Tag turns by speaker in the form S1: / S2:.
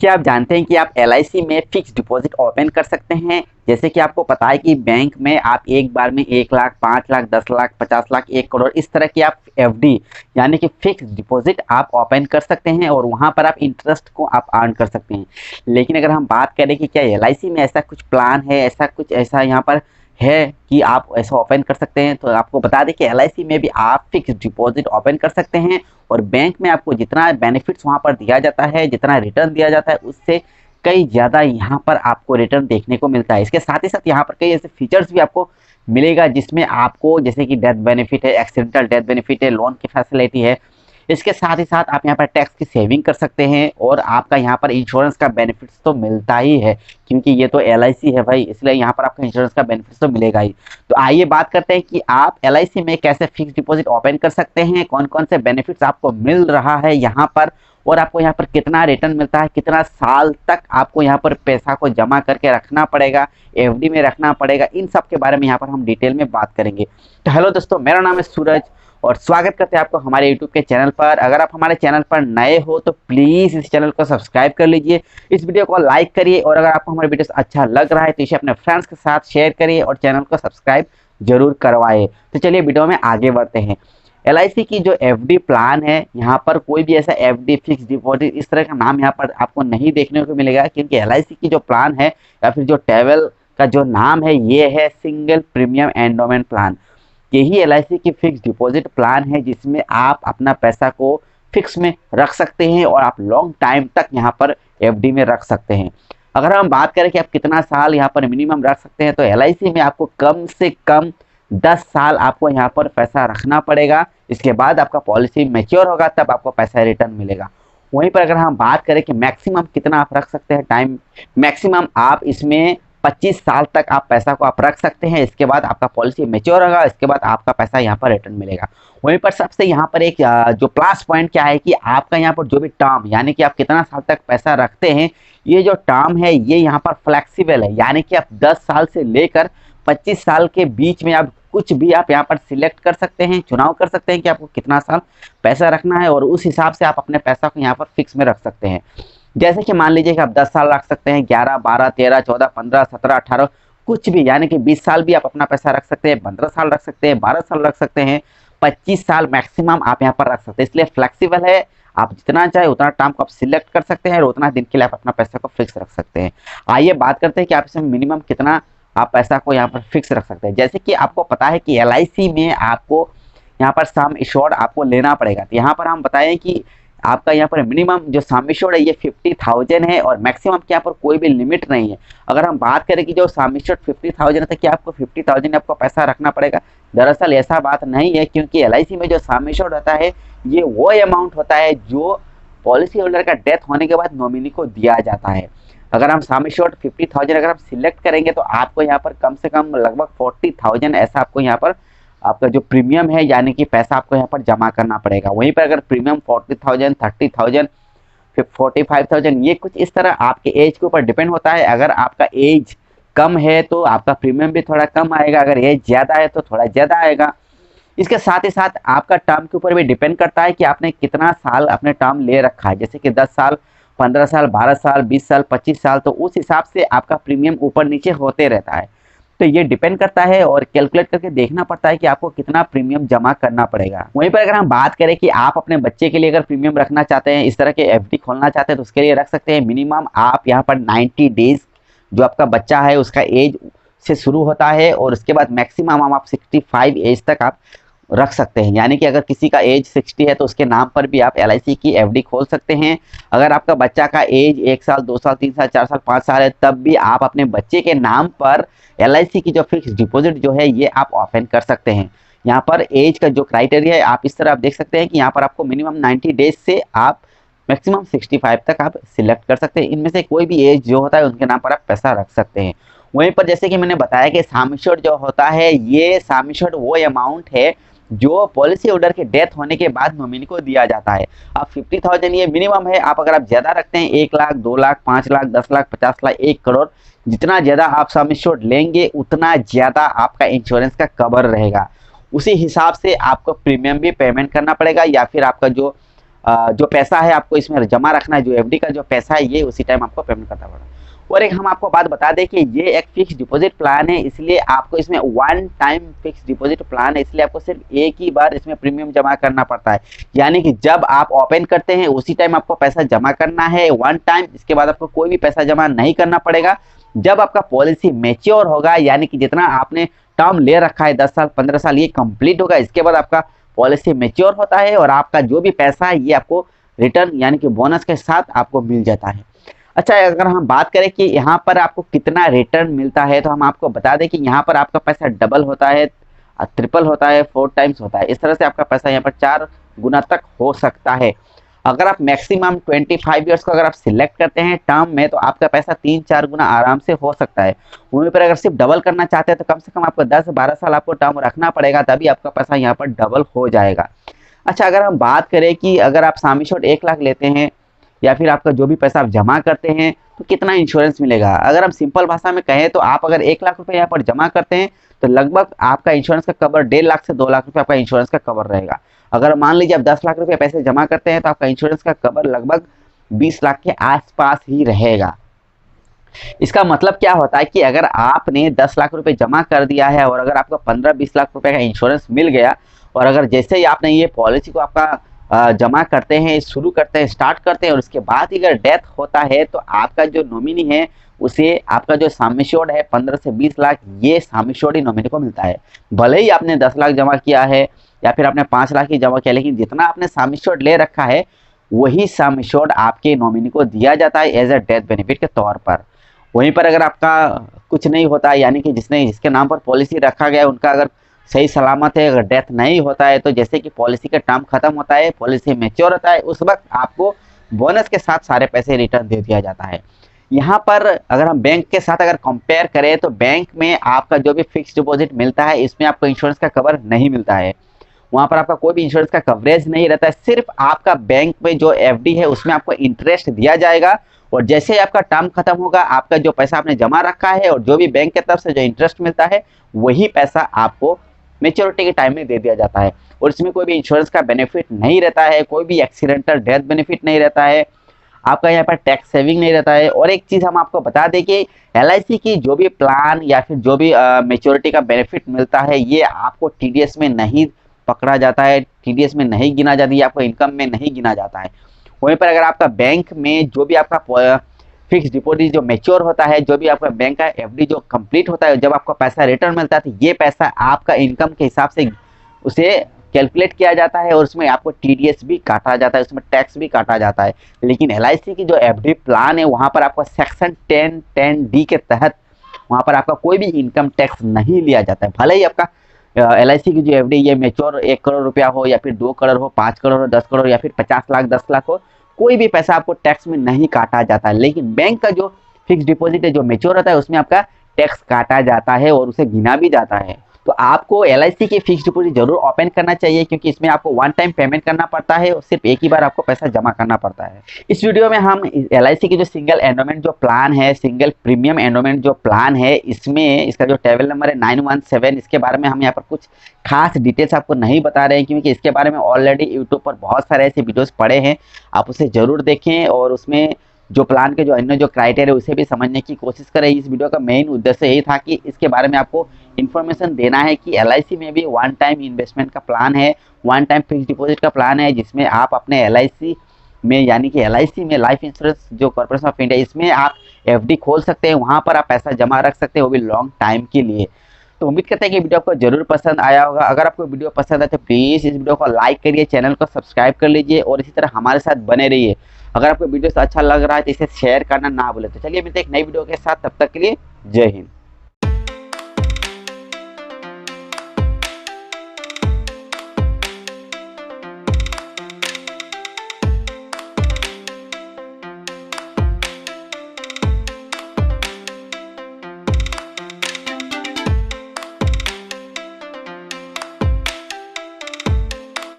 S1: क्या आप जानते हैं कि आप एलआईसी में फिक्स डिपॉजिट ओपन कर सकते हैं। जैसे कि आपको पता है कि बैंक में आप एक बार में 1 लाख, 5 लाख, 10 लाख, 50 लाख, 1 करोड़ इस तरह की आप एफडी यानी कि फिक्स डिपॉजिट आप ओपन कर सकते हैं और वहां पर आप इंटरेस्ट को आप अर्न कर सकते हैं। लेकिन अगर हम बात करें कि क्या एलआईसी में ऐसा कुछ प्लान है, ऐसा यहाँ पर है कि आप ऐसा ओपन कर सकते हैं, तो आपको बता दें कि एलआईसी में भी आप फिक्स डिपॉजिट ओपन कर सकते हैं और बैंक में आपको जितना बेनिफिट्स वहां पर दिया जाता है, जितना रिटर्न दिया जाता है, उससे कई ज़्यादा यहाँ पर आपको रिटर्न देखने को मिलता है। इसके साथ ही साथ यहाँ पर कई ऐसे फीचर्स भी आपको मिलेगा जिसमें आपको जैसे कि डेथ बेनिफिट है, एक्सीडेंटल डेथ बेनिफिट है, लोन की फैसिलिटी है। इसके साथ ही साथ आप यहाँ पर टैक्स की सेविंग कर सकते हैं और आपका यहाँ पर इंश्योरेंस का बेनिफिट्स तो मिलता ही है, क्योंकि ये तो एलआईसी है भाई, इसलिए यहाँ पर आपका इंश्योरेंस का बेनिफिट्स तो मिलेगा ही। तो आइए बात करते हैं कि आप एलआईसी में कैसे फिक्स डिपॉजिट ओपन कर सकते हैं, कौन कौन से बेनिफिट्स आपको मिल रहा है यहाँ पर, और आपको यहाँ पर कितना रिटर्न मिलता है, कितना साल तक आपको यहाँ पर पैसा को जमा करके रखना पड़ेगा, एफडी में रखना पड़ेगा। इन सब के बारे में यहाँ पर हम डिटेल में बात करेंगे। तो हेलो दोस्तों, मेरा नाम है सूरज और स्वागत करते हैं आपको हमारे यूट्यूब के चैनल पर। अगर आप हमारे चैनल पर नए हो तो प्लीज़ इस चैनल को सब्सक्राइब कर लीजिए, इस वीडियो को लाइक करिए और अगर आपको हमारे वीडियो अच्छा लग रहा है तो इसे अपने फ्रेंड्स के साथ शेयर करिए और चैनल को सब्सक्राइब जरूर करवाए। तो चलिए वीडियो में आगे बढ़ते हैं। एलआईसी की जो एफडी प्लान है, यहाँ पर कोई भी ऐसा एफडी फिक्स डिपॉजिट इस तरह का नाम यहाँ पर आपको नहीं देखने को मिलेगा, क्योंकि एलआईसी की जो प्लान है या फिर जो ट्रैवल का जो नाम है ये है सिंगल प्रीमियम एंडोमेंट प्लान। यही एलआईसी की फिक्स डिपॉजिट प्लान है जिसमें आप अपना पैसा को फिक्स में रख सकते हैं और आप लॉन्ग टाइम तक यहाँ पर एफडी में रख सकते हैं। अगर हम बात करें कि आप कितना साल यहाँ पर मिनिमम रख सकते हैं, तो एलआईसी में आपको कम से कम 10 साल आपको यहाँ पर पैसा रखना पड़ेगा। इसके बाद आपका पॉलिसी मैच्योर होगा, तब आपको पैसा रिटर्न मिलेगा। वहीं पर अगर हम बात करें कि मैक्सिमम कितना आप रख सकते हैं टाइम, मैक्सिमम आप इसमें 25 साल तक आप पैसा को आप रख सकते हैं। इसके बाद आपका पॉलिसी मैच्योर होगा, इसके बाद आपका पैसा यहाँ पर रिटर्न मिलेगा। वहीं पर सबसे यहाँ पर एक जो प्लस पॉइंट क्या है कि आपका यहाँ पर जो भी टर्म यानी कि आप कितना साल तक पैसा रखते हैं, ये जो टर्म है ये यहाँ पर फ्लेक्सिबल है, यानी कि आप 10 साल से लेकर 25 साल के बीच में आप कुछ भी आप यहाँ पर सिलेक्ट कर सकते हैं, चुनाव कर सकते हैं कि आपको कितना साल पैसा रखना है और उस हिसाब से आप अपने पैसा को यहाँ पर फिक्स में रख सकते हैं। जैसे कि मान लीजिए कि आप 10 साल रख सकते हैं, 11, 12, 13, 14, 15, 17, 18 कुछ भी, यानी कि 20 साल भी आप अपना पैसा रख सकते हैं, 15 साल रख सकते हैं, 12 साल रख सकते हैं, 25 साल मैक्सिमम आप यहाँ पर रख सकते हैं। इसलिए फ्लेक्सिबल है, आप जितना चाहे उतना टर्म को आप सिलेक्ट कर सकते हैं और उतना दिन के लिए आप अपना पैसा को फिक्स रख सकते हैं। आइए बात करते हैं कि आप इसमें मिनिमम कितना आप पैसा को यहाँ पर फिक्स रख सकते हैं। जैसे कि आपको पता है कि एलआईसी में आपको यहाँ पर सम एश्योर्ड आपको लेना पड़ेगा, तो यहाँ पर हम बताएं कि आपका यहाँ पर मिनिमम जो सम एश्योर्ड है ये 50,000 है और मैक्सिमम के यहाँ पर कोई भी लिमिट नहीं है। अगर हम बात करें कि जो सम एश्योर्ड 50,000 है तो क्या आपको 50,000 आपको पैसा रखना पड़ेगा, दरअसल ऐसा बात नहीं है, क्योंकि एलआईसी में जो सम एश्योर्ड होता है ये वो अमाउंट होता है जो पॉलिसी होल्डर का डेथ होने के बाद नॉमिनी को दिया जाता है। अगर हम सम एश्योर्ड 50,000 अगर हम सिलेक्ट करेंगे तो आपको यहाँ पर कम से कम लगभग 40,000 ऐसा आपको यहाँ पर आपका जो प्रीमियम है यानी कि पैसा आपको यहाँ पर जमा करना पड़ेगा। वहीं पर अगर प्रीमियम 40,000, 30,000, फिर 45,000 ये कुछ इस तरह आपके एज के ऊपर डिपेंड होता है। अगर आपका एज कम है तो आपका प्रीमियम भी थोड़ा कम आएगा, अगर एज ज़्यादा है तो थोड़ा ज़्यादा आएगा। इसके साथ ही साथ आपका टर्म के ऊपर भी डिपेंड करता है कि आपने कितना साल अपने टर्म ले रखा है, जैसे कि 10 साल, 15 साल, 12 साल, 20 साल, 25 साल, तो उस हिसाब से आपका प्रीमियम ऊपर नीचे होते रहता है। तो ये डिपेंड करता है और कैलकुलेट करके देखना पड़ता है कि आपको कितना प्रीमियम जमा करना पड़ेगा। वहीं पर अगर हम बात करें कि आप अपने बच्चे के लिए अगर प्रीमियम रखना चाहते हैं, इस तरह के एफडी खोलना चाहते हैं, तो उसके लिए रख सकते हैं। मिनिमम आप यहाँ पर 90 डेज जो आपका बच्चा है उसका एज से शुरू होता है और उसके बाद मैक्सिमम आप 65 एज तक आप रख सकते हैं, यानी कि अगर किसी का एज 60 है तो उसके नाम पर भी आप एलआईसी की एफडी खोल सकते हैं। अगर आपका बच्चा का एज 1 साल, 2 साल, 3 साल, 4 साल, 5 साल है, तब भी आप अपने बच्चे के नाम पर एलआईसी की जो फिक्स डिपॉजिट जो है ये आप ओपन कर सकते हैं। यहाँ पर एज का जो क्राइटेरिया है आप इस तरह आप देख सकते हैं कि यहाँ पर आपको मिनिमम 90 डेज से आप मैक्सिमम 65 तक आप सिलेक्ट कर सकते हैं। इनमें से कोई भी एज जो होता है उनके नाम पर आप पैसा रख सकते हैं। वहीं पर जैसे कि मैंने बताया कि सम एश्योर्ड जो होता है ये सम एश्योर्ड वो अमाउंट है जो पॉलिसी होल्डर के डेथ होने के बाद नॉमिनी को दिया जाता है। अब 50,000 ये मिनिमम है, आप अगर आप ज़्यादा रखते हैं 1 लाख, 2 लाख, 5 लाख, 10 लाख, 50 लाख, 1 करोड़, जितना ज़्यादा आप सम एश्योर्ड लेंगे उतना ज़्यादा आपका इंश्योरेंस का कवर रहेगा। उसी हिसाब से आपको प्रीमियम भी पेमेंट करना पड़ेगा या फिर आपका जो जो पैसा है आपको इसमें जमा रखना है, जो एफडी का जो पैसा है ये उसी टाइम आपको पेमेंट करना पड़ेगा। और एक हम आपको बात बता दें कि ये एक फिक्स डिपॉजिट प्लान है, इसलिए आपको इसमें one time fix deposit plan है, इसलिए आपको सिर्फ एक ही बार इसमें प्रीमियम जमा करना पड़ता है। यानी कि जब आप ओपन करते हैं उसी टाइम आपको पैसा जमा करना है वन टाइम, इसके बाद आपको कोई भी पैसा जमा नहीं करना पड़ेगा। जब आपका पॉलिसी मैच्योर होगा, यानी कि जितना आपने टर्म ले रखा है 10 साल 15 साल ये कंप्लीट होगा, इसके बाद आपका पॉलिसी मैच्योर होता है और आपका जो भी पैसा है ये आपको रिटर्न यानी कि बोनस के साथ आपको मिल जाता है। अच्छा, अगर हम बात करें कि यहाँ पर आपको कितना रिटर्न मिलता है, तो हम आपको बता दें कि यहाँ पर आपका पैसा डबल होता है, ट्रिपल होता है, 4 टाइम्स होता है। इस तरह से आपका पैसा यहाँ पर 4 गुना तक हो सकता है। अगर आप मैक्सिमम 25 ईयर्स को अगर आप सिलेक्ट करते हैं टर्म में, तो आपका पैसा 3-4 गुना आराम से हो सकता है। वहीं पर अगर सिर्फ डबल करना चाहते हैं तो कम से कम आपको 10-12 साल आपको टर्म रखना पड़ेगा, तभी आपका पैसा यहाँ पर डबल हो जाएगा। अच्छा, अगर हम बात करें कि अगर आप सम एश्योर्ड 1 लाख लेते हैं या फिर आपका जो भी पैसा आप जमा करते हैं तो कितना इंश्योरेंस मिलेगा, अगर हम सिंपल भाषा में कहें तो आप अगर 1 लाख रुपए यहाँ पर जमा करते हैं तो लगभग आपका इंश्योरेंस का कवर 1.5 लाख से 2 लाख रुपए आपका इंश्योरेंस का कवर रहेगा। अगर मान लीजिए आप 10 लाख रुपए पैसे जमा करते हैं तो आपका इंश्योरेंस का कवर लगभग 20 लाख के आसपास ही रहेगा। इसका मतलब क्या होता है कि अगर आपने 10 लाख रुपए जमा कर दिया है और अगर आपको 15-20 लाख रुपए का इंश्योरेंस मिल गया, और अगर जैसे ही आपने ये पॉलिसी को आपका जमा करते हैं, शुरू करते हैं, स्टार्ट करते हैं और उसके बाद अगर डेथ होता है तो आपका जो नॉमिनी है उसे आपका जो सम एश्योर्ड है 15 से 20 लाख ये सम एश्योर्ड ही नॉमिनी को मिलता है। भले ही आपने 10 लाख जमा किया है या फिर आपने 5 लाख ही जमा किया, लेकिन जितना आपने सम एश्योर्ड ले रखा है वही सम एश्योर्ड आपके नॉमिनी को दिया जाता है एज अ डेथ बेनिफिट के तौर पर। वहीं पर अगर आपका कुछ नहीं होता, यानी कि जिसके नाम पर पॉलिसी रखा गया है उनका अगर सही सलामत है, अगर डेथ नहीं होता है, तो जैसे कि पॉलिसी का टर्म खत्म होता है, पॉलिसी मैच्योर होता है, उस वक्त आपको बोनस के साथ सारे पैसे रिटर्न दे दिया जाता है। यहाँ पर अगर हम बैंक के साथ अगर कंपेयर करें तो बैंक में आपका जो भी फिक्स डिपॉजिट मिलता है इसमें आपको इंश्योरेंस का कवर नहीं मिलता है, वहाँ पर आपका कोई भी इंश्योरेंस का कवरेज नहीं रहता है। सिर्फ आपका बैंक में जो एफडी है उसमें आपको इंटरेस्ट दिया जाएगा और जैसे ही आपका टर्म खत्म होगा आपका जो पैसा आपने जमा रखा है और जो भी बैंक की तरफ से जो इंटरेस्ट मिलता है वही पैसा आपको मेच्योरिटी के टाइम में दे दिया जाता है। और इसमें कोई भी इंश्योरेंस का बेनिफिट नहीं रहता है, कोई भी एक्सीडेंटल डेथ बेनिफिट नहीं रहता है, आपका यहाँ पर टैक्स सेविंग नहीं रहता है। और एक चीज़ हम आपको बता दें कि LIC की जो भी प्लान या फिर जो भी मेच्योरिटी का बेनिफिट मिलता है ये आपको TDS में नहीं पकड़ा जाता है, TDS में नहीं गिना जाती है, आपको इनकम में नहीं गिना जाता है। वहीं पर अगर आपका बैंक में जो भी आपका फिक्स डिपॉजिट जो मैच्योर होता है, जो भी आपका बैंक का एफडी जो कंप्लीट होता है, जब आपको पैसा रिटर्न मिलता है तो ये पैसा आपका इनकम के हिसाब से उसे कैलकुलेट किया जाता है और उसमें आपको TDS भी काटा जाता है, उसमें टैक्स भी काटा जाता है। लेकिन LIC की जो एफडी प्लान है वहाँ पर आपको सेक्शन 10(10)(d) के तहत वहाँ पर आपका कोई भी इनकम टैक्स नहीं लिया जाता है। भले ही आपका LIC की जो एफडी ये मैच्योर 1 करोड़ रुपया हो या फिर 2 करोड़ हो, 5 करोड़ हो, 10 करोड़ या फिर 50 लाख 10 लाख हो, कोई भी पैसा आपको टैक्स में नहीं काटा जाता है। लेकिन बैंक का जो फिक्स डिपॉजिट है जो मैच्योर होता है उसमें आपका टैक्स काटा जाता है और उसे गिना भी जाता है। तो आपको LIC के फिक्स डिपॉजिट जरूर ओपन करना चाहिए क्योंकि इसमें आपको वन टाइम पेमेंट करना पड़ता है और सिर्फ एक ही बार आपको पैसा जमा करना पड़ता है। इस वीडियो में हम LIC की जो सिंगल एंडोमेंट जो प्लान है, सिंगल प्रीमियम एंडोमेंट जो प्लान है, इसमें इसका जो टेबल नंबर है 917, इसके बारे में हम यहाँ पर कुछ खास डिटेल्स आपको नहीं बता रहे हैं क्योंकि इसके बारे में ऑलरेडी यूट्यूब पर बहुत सारे ऐसे वीडियोस पड़े हैं, आप उसे जरूर देखें और उसमें जो प्लान के जो अन्य जो क्राइटेरिया उसे भी समझने की कोशिश करें। इस वीडियो का मेन उद्देश्य यही था कि इसके बारे में आपको इन्फॉर्मेशन देना है कि LIC में भी वन टाइम इन्वेस्टमेंट का प्लान है, वन टाइम फिक्स डिपॉजिट का प्लान है जिसमें आप अपने LIC में यानी कि LIC में लाइफ इंश्योरेंस जो कॉर्पोरेशन ऑफ इंडिया इसमें आप FD खोल सकते हैं, वहाँ पर आप पैसा जमा रख सकते हैं वो भी लॉन्ग टाइम के लिए। तो उम्मीद करते हैं कि वीडियो आपको जरूर पसंद आया होगा। अगर आपको वीडियो पसंद आए तो प्लीज़ इस वीडियो को लाइक करिए, चैनल को सब्सक्राइब कर लीजिए और इसी तरह हमारे साथ बने रहिए। अगर आपको वीडियो अच्छा लग रहा है तो इसे शेयर करना ना भूलें। तो चलिए मिलते हैं एक नई वीडियो के साथ, तब तक के लिए जय हिंद।